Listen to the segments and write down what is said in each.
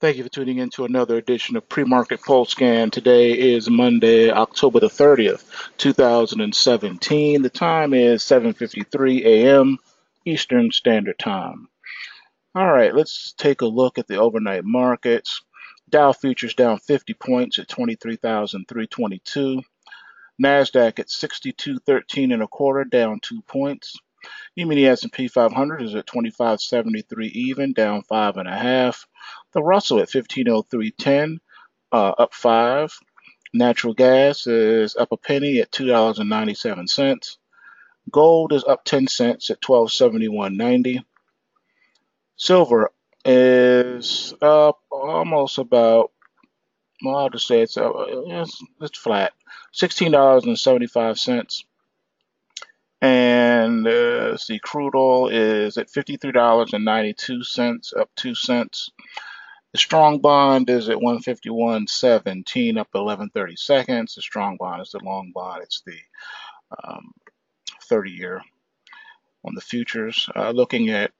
Thank you for tuning in to another edition of Pre-Market Pulsescan. Today is Monday, October the 30th, 2017. The time is 7:53 a.m. Eastern Standard Time. All right, let's take a look at the overnight markets. Dow futures down 50 points at 23,322. NASDAQ at 6213 and a quarter, down 2 points. E-mini S&P 500 is at 2573 even, down 5.5. The Russell at 1503.10, up 5. Natural gas is up a penny at $2.97. Gold is up 10 cents at 1271.90. Silver is up almost about, well, I'll just say it's flat, $16.75. And the crude oil is at $53.92, up 2 cents. The strong bond is at 151.17, up 11/30 seconds. The strong bond is the long bond. It's the 30-year on the futures. Looking at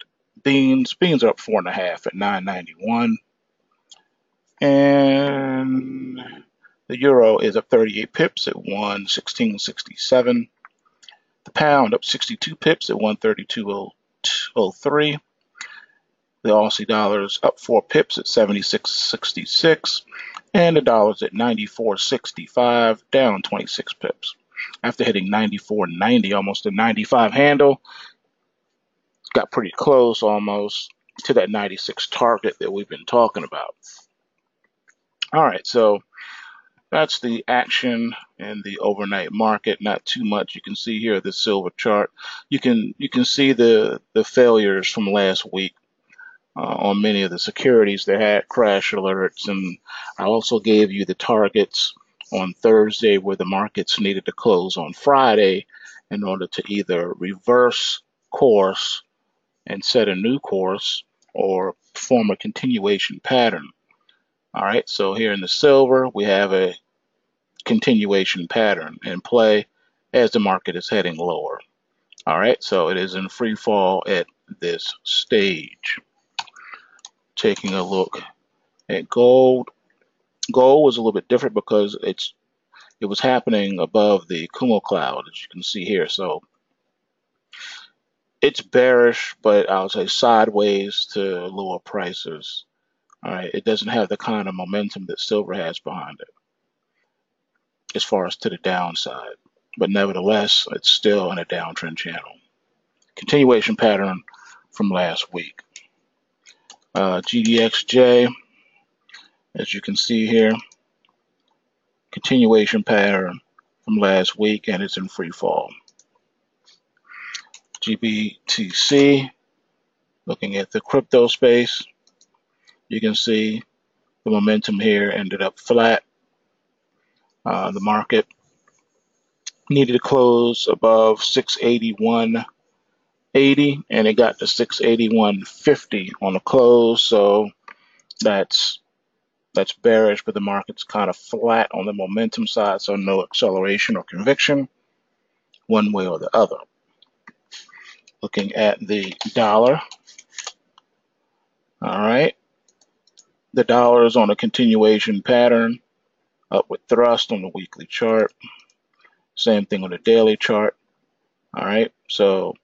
beans are up 4.5 at 9.91. And the euro is up 38 pips at 116.67. The pound up 62 pips at 132.03. The Aussie dollar's up 4 pips at 76.66. And the dollar's at 94.65, down 26 pips. After hitting 94.90, almost a 95 handle, got pretty close almost to that 96 target that we've been talking about. All right, so that's the action in the overnight market. Not too much. You can see here the silver chart. You can see the failures from last week on many of the securities that had crash alerts, and I also gave you the targets on Thursday where the markets needed to close on Friday in order to either reverse course and set a new course or form a continuation pattern. All right, so here in the silver, we have a continuation pattern in play as the market is heading lower. All right, so it is in free fall at this stage. Taking a look at gold. Gold was a little bit different because it was happening above the Kumo cloud, as you can see here. So it's bearish, but I'll say sideways to lower prices. All right, it doesn't have the kind of momentum that silver has behind it as far as to the downside, but nevertheless, it's still in a downtrend channel. Continuation pattern from last week. GDXJ, as you can see here, continuation pattern from last week, and it's in free fall. GBTC, looking at the crypto space, you can see the momentum here ended up flat. The market needed to close above 681.80, and it got to 681.50 on the close. So that's bearish, but the market's kind of flat on the momentum side, so no acceleration or conviction one way or the other. Looking at the dollar. All right. The dollar is on a continuation pattern, upward thrust on the weekly chart. Same thing on the daily chart. All right, so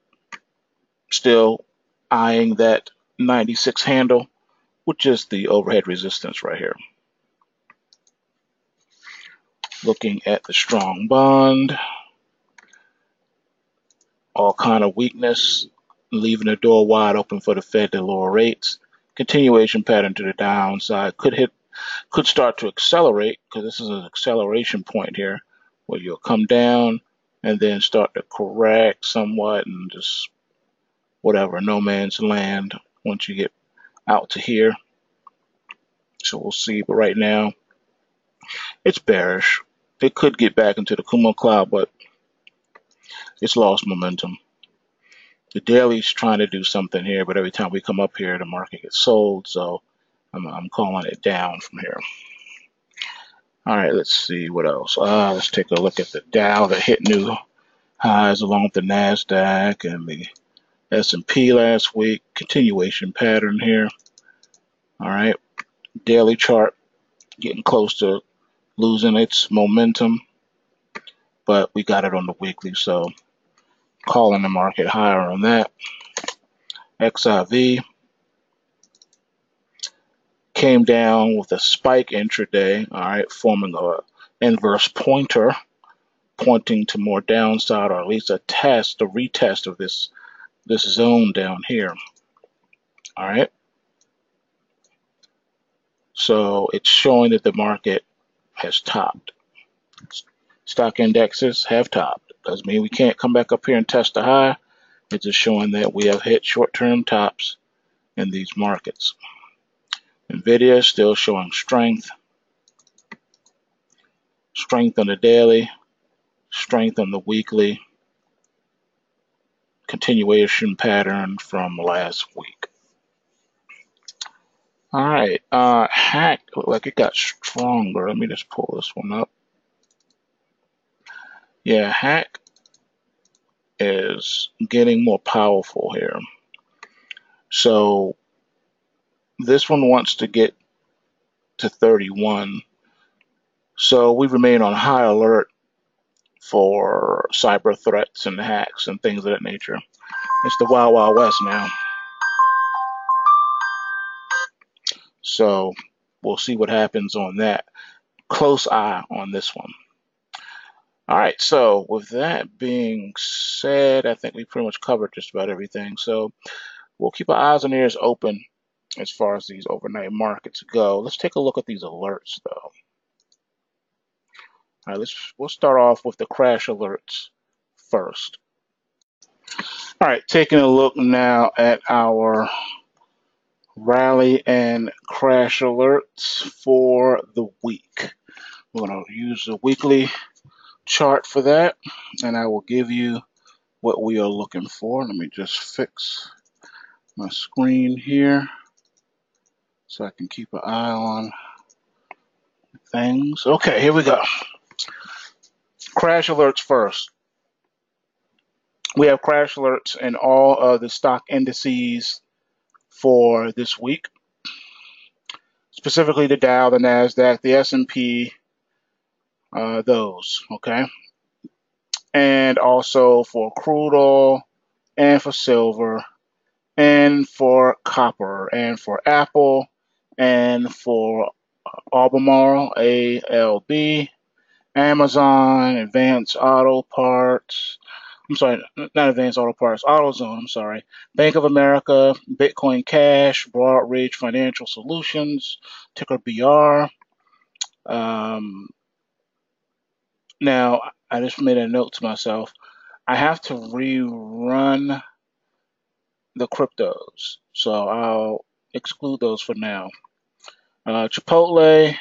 still eyeing that 96 handle, which is the overhead resistance right here. Looking at the strong bond, all kind of weakness, leaving the door wide open for the Fed to lower rates. Continuation pattern to the downside, could start to accelerate, because this is an acceleration point here where you'll come down and then start to correct somewhat and just whatever, no man's land once you get out to here. So we'll see, but right now it's bearish. It could get back into the Kumo cloud, but it's lost momentum. The daily's trying to do something here, but every time we come up here, the market gets sold, so I'm calling it down from here. All right, let's see what else. Let's take a look at the Dow that hit new highs along with the NASDAQ and the S&P last week. Continuation pattern here. All right, Daily chart getting close to losing its momentum, but we got it on the weekly, so calling the market higher on that. XIV came down with a spike intraday, all right, forming a inverse pointer, pointing to more downside, or at least a retest of this zone down here. All right. So it's showing that the market has topped. Stock indexes have topped. Doesn't mean we can't come back up here and test the high. It's just showing that we have hit short-term tops in these markets. Nvidia is still showing strength. Strength on the daily, strength on the weekly. Continuation pattern from last week. All right, Hack looked like it got stronger. Let me just pull this one up. Yeah, Hack is getting more powerful here. So this one wants to get to 31. So we remain on high alert for cyber threats and hacks and things of that nature. It's the Wild Wild West now. So we'll see what happens on that. Close eye on this one. All right, so with that being said, I think we pretty much covered just about everything. So we'll keep our eyes and ears open as far as these overnight markets go. Let's take a look at these alerts, though. All right, we'll start off with the crash alerts first. All right, taking a look now at our rally and crash alerts for the week. We're going to use the weekly chart for that, and I will give you what we are looking for. Let me just fix my screen here so I can keep an eye on things. Okay, here we go. Crash alerts first. We have crash alerts in all of the stock indices for this week, specifically the Dow, the Nasdaq, the S&P, those, okay? And also for crude oil, and for silver, and for copper, and for Apple, and for Albemarle, ALB, Amazon, Advanced Auto Parts, I'm sorry, not Advanced Auto Parts, AutoZone, I'm sorry, Bank of America, Bitcoin Cash, Broadridge Financial Solutions, ticker BR. Now, I just made a note to myself. I have to rerun the cryptos, so I'll exclude those for now. Chipotle,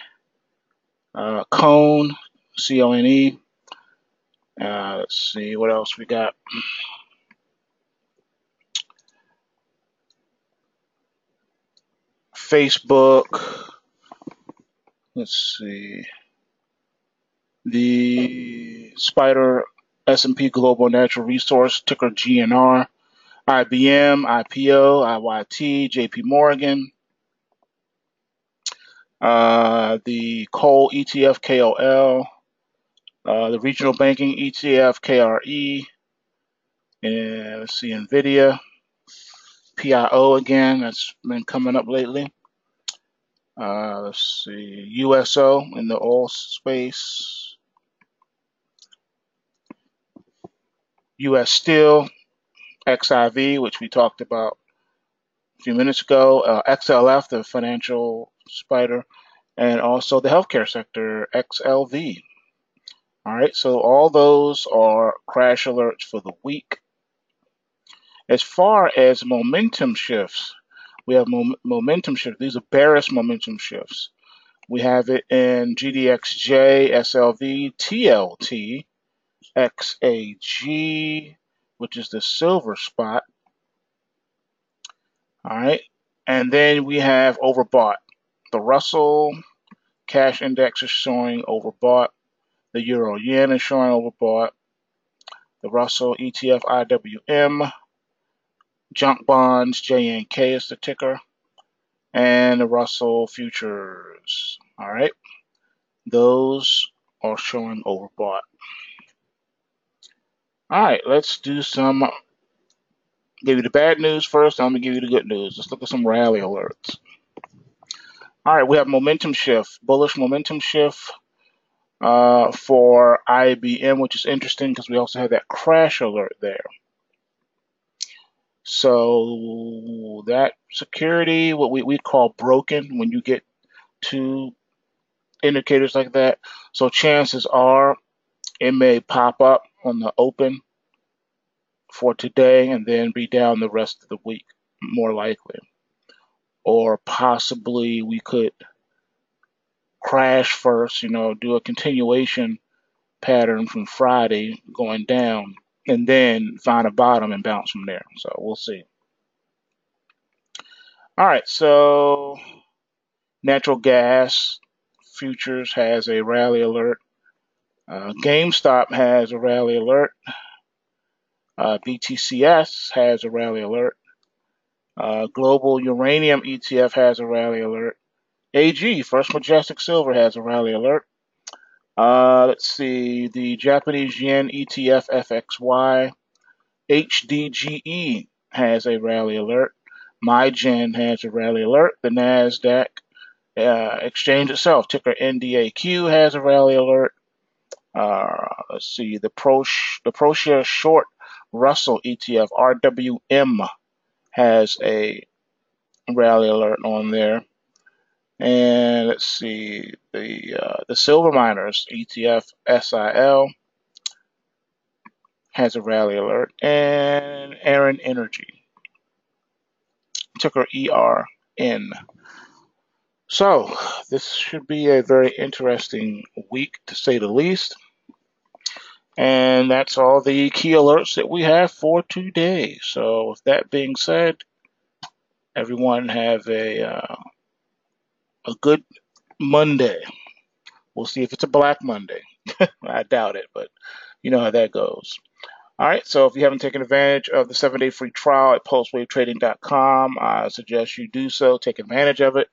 Cone, C-O-N-E. Let's see what else we got. Facebook. Let's see. The Spider S&P Global Natural Resource, ticker GNR. IBM, IPO, IYT, JP Morgan. The coal ETF, KOL. The regional banking ETF, KRE. And let's see, NVIDIA. PIO again, that's been coming up lately. Let's see, USO in the oil space. US Steel, XIV, which we talked about a few minutes ago. XLF, the financial spider, and also the healthcare sector, XLV. All right, so all those are crash alerts for the week. As far as momentum shifts, we have momentum shifts. These are bearish momentum shifts. We have it in GDXJ, SLV, TLT, XAG, which is the silver spot. All right, and then we have overbought. The Russell cash index is showing overbought. The Euro Yen is showing overbought. The Russell ETF IWM, junk bonds, JNK is the ticker. and the Russell futures. All right, those are showing overbought. All right, let's do some. Give you the bad news first. I'm gonna give you the good news. Let's look at some rally alerts. All right, we have momentum shift, bullish momentum shift for IBM, which is interesting because we also have that crash alert there. So that security, what we call broken when you get two indicators like that. So chances are it may pop up on the open for today and then be down the rest of the week, more likely. Or possibly we could crash first, do a continuation pattern from Friday going down and then find a bottom and bounce from there. So we'll see. All right, so natural gas futures has a rally alert. GameStop has a rally alert. BTCS has a rally alert. Global Uranium ETF has a rally alert. AG, First Majestic Silver, has a rally alert. Let's see, the Japanese Yen ETF FXY. HDGE has a rally alert. MyGen has a rally alert. The NASDAQ exchange itself, ticker NDAQ, has a rally alert. Let's see, the ProShare Short Russell ETF RWM has a rally alert on there. And let's see, the Silver Miners ETF SIL has a rally alert, and Aaron Energy, ticker ERN. So this should be a very interesting week, to say the least. And that's all the key alerts that we have for today. So with that being said, everyone have a good Monday. We'll see if it's a Black Monday. I doubt it, but you know how that goes. All right, so if you haven't taken advantage of the 7-day free trial at pulsewavetrading.com, I suggest you do so. Take advantage of it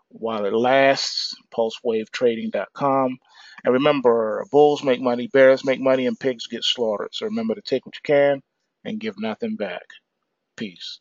while it lasts. Pulsewavetrading.com. And remember, bulls make money, bears make money, and pigs get slaughtered. So remember to take what you can and give nothing back. Peace.